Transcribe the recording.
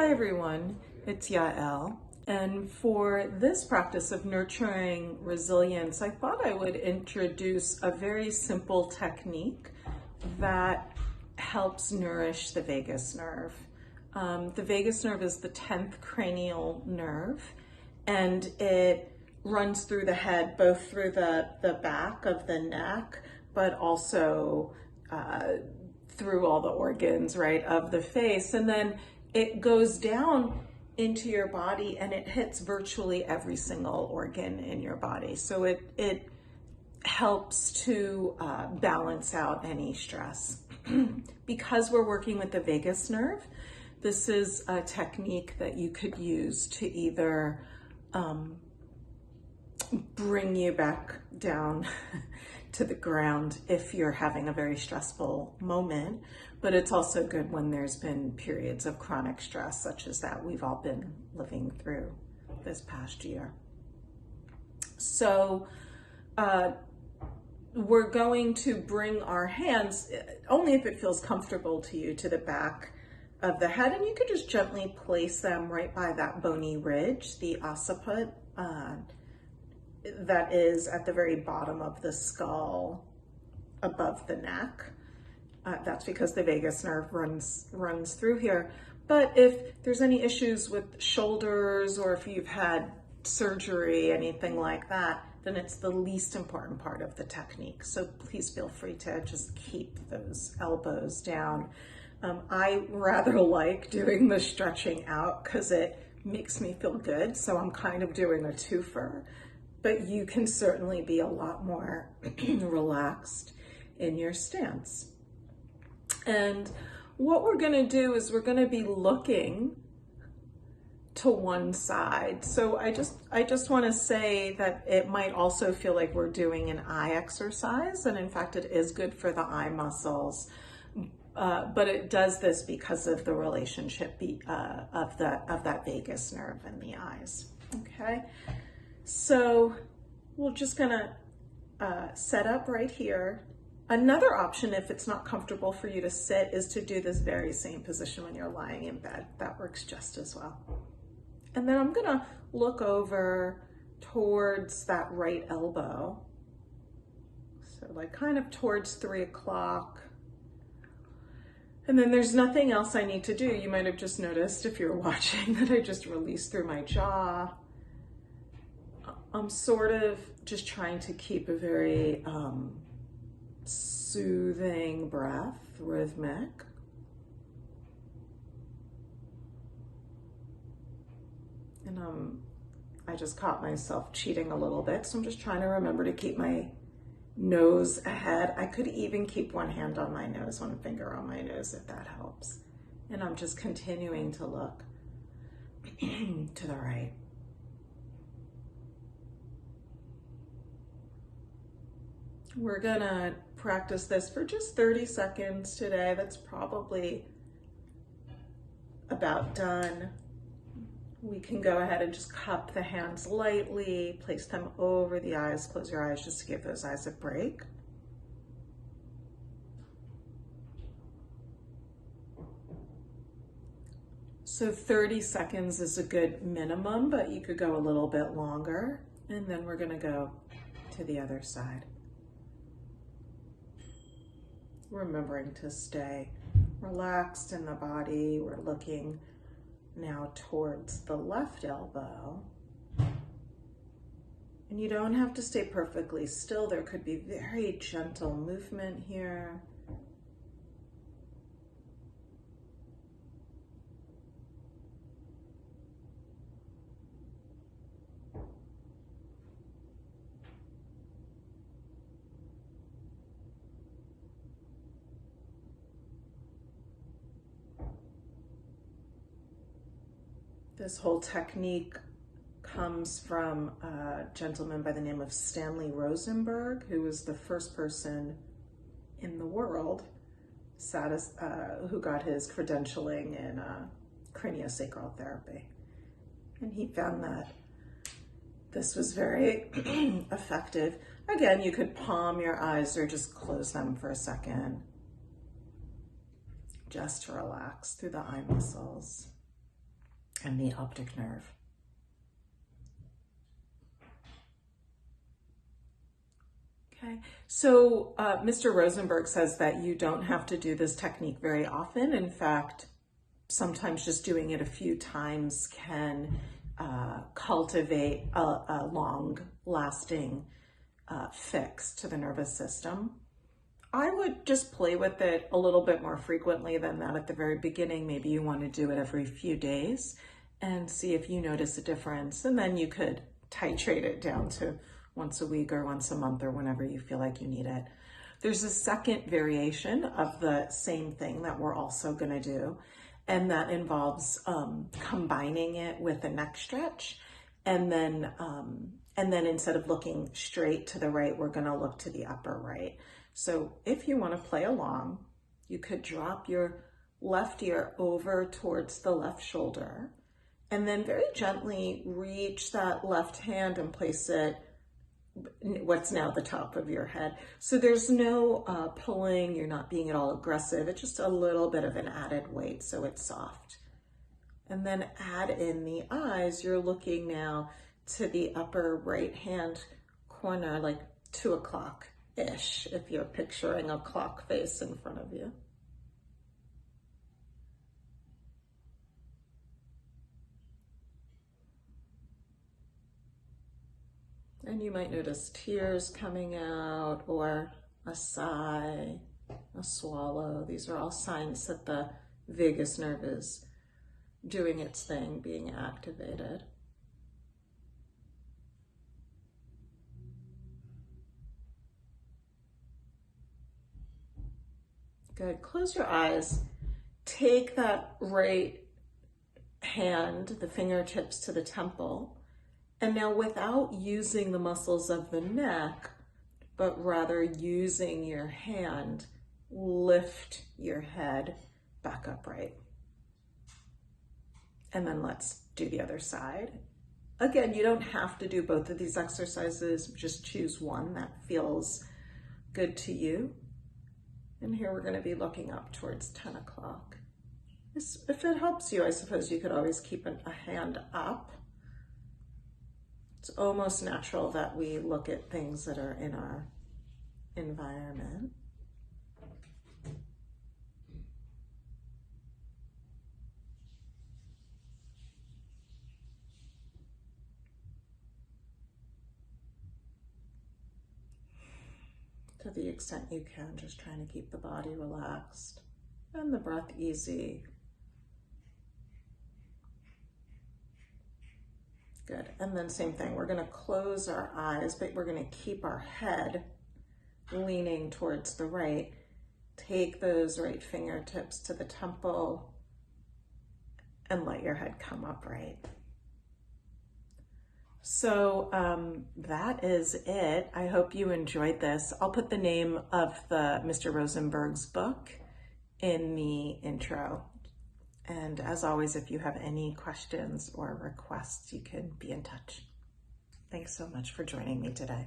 Hi everyone, it's Yael, and for this practice of nurturing resilience, I thought I would introduce a very simple technique that helps nourish the vagus nerve. The vagus nerve is the 10th cranial nerve, and it runs through the head, both through the back of the neck, but also through all the organs, right, of the face. And then it goes down into your body and it hits virtually every single organ in your body. So it helps to balance out any stress. Because we're working with the vagus nerve, this is a technique that you could use to either bring you back down to the ground if you're having a very stressful moment, but it's also good when there's been periods of chronic stress, such as that we've all been living through this past year. So we're going to bring our hands, only if it feels comfortable to you, to the back of the head, and you could just gently place them right by that bony ridge, the occiput, that is at the very bottom of the skull above the neck. That's because the vagus nerve runs through here. But if there's any issues with shoulders, or if you've had surgery, anything like that, then it's the least important part of the technique. So please feel free to just keep those elbows down. I rather like doing the stretching out because it makes me feel good. So I'm kind of doing a twofer. But you can certainly be a lot more relaxed in your stance. And what we're going to do is we're going to be looking to one side. So I just want to say that it might also feel like we're doing an eye exercise, and in fact it is good for the eye muscles. But it does this because of the relationship of that vagus nerve and the eyes. Okay. So we're just gonna set up right here. Another option, if it's not comfortable for you to sit, is to do this very same position when you're lying in bed. That works just as well. And then I'm gonna look over towards that right elbow. So like kind of towards 3 o'clock. And then there's nothing else I need to do. You might have just noticed if you're watching that I just released through my jaw. I'm sort of just trying to keep a very soothing breath, rhythmic. And I just caught myself cheating a little bit, so I'm just trying to remember to keep my nose ahead. I could even keep one hand on my nose, one finger on my nose, if that helps. And I'm just continuing to look to the right. We're gonna practice this for just 30 seconds today. That's probably about done. We can go ahead and just cup the hands lightly, place them over the eyes, close your eyes just to give those eyes a break. So 30 seconds is a good minimum, but you could go a little bit longer. And then we're gonna go to the other side. Remembering to stay relaxed in the body. We're looking now towards the left elbow. And you don't have to stay perfectly still. There could be very gentle movement here. This whole technique comes from a gentleman by the name of Stanley Rosenberg, who was the first person in the world who got his credentialing in craniosacral therapy. And he found that this was very effective. Again, you could palm your eyes or just close them for a second, just to relax through the eye muscles. and the optic nerve. Okay, so Mr. Rosenberg says that you don't have to do this technique very often. In fact, sometimes just doing it a few times can cultivate a long-lasting fix to the nervous system. I would just play with it a little bit more frequently than that at the very beginning. Maybe you want to do it every few days and see if you notice a difference. And then you could titrate it down to once a week or once a month or whenever you feel like you need it. There's a second variation of the same thing that we're also going to do, and that involves combining it with a neck stretch. And then instead of looking straight to the right, we're going to look to the upper right. So if you want to play along, you could drop your left ear over towards the left shoulder and then very gently reach that left hand and place it what's now the top of your head. So there's no pulling, you're not being at all aggressive. It's just a little bit of an added weight so it's soft. And then add in the eyes. You're looking now to the upper right hand corner, like 2 o'clock-ish, if you're picturing a clock face in front of you. And you might notice tears coming out or a sigh, a swallow. These are all signs that the vagus nerve is doing its thing, being activated. Good. Close your eyes. Take that right hand, the fingertips to the temple. And now without using the muscles of the neck, but rather using your hand, lift your head back upright. And then let's do the other side. Again, you don't have to do both of these exercises, just choose one that feels good to you. And here we're going to be looking up towards 10 o'clock. If it helps you, I suppose you could always keep a hand up. It's almost natural that we look at things that are in our environment. To the extent you can, just trying to keep the body relaxed and the breath easy. Good. And then same thing, we're going to close our eyes, but we're going to keep our head leaning towards the right. Take those right fingertips to the temple and let your head come upright. So that is it. I hope you enjoyed this. I'll put the name of the Mr. Rosenberg's book in the intro. And as always, if you have any questions or requests, you can be in touch. Thanks so much for joining me today.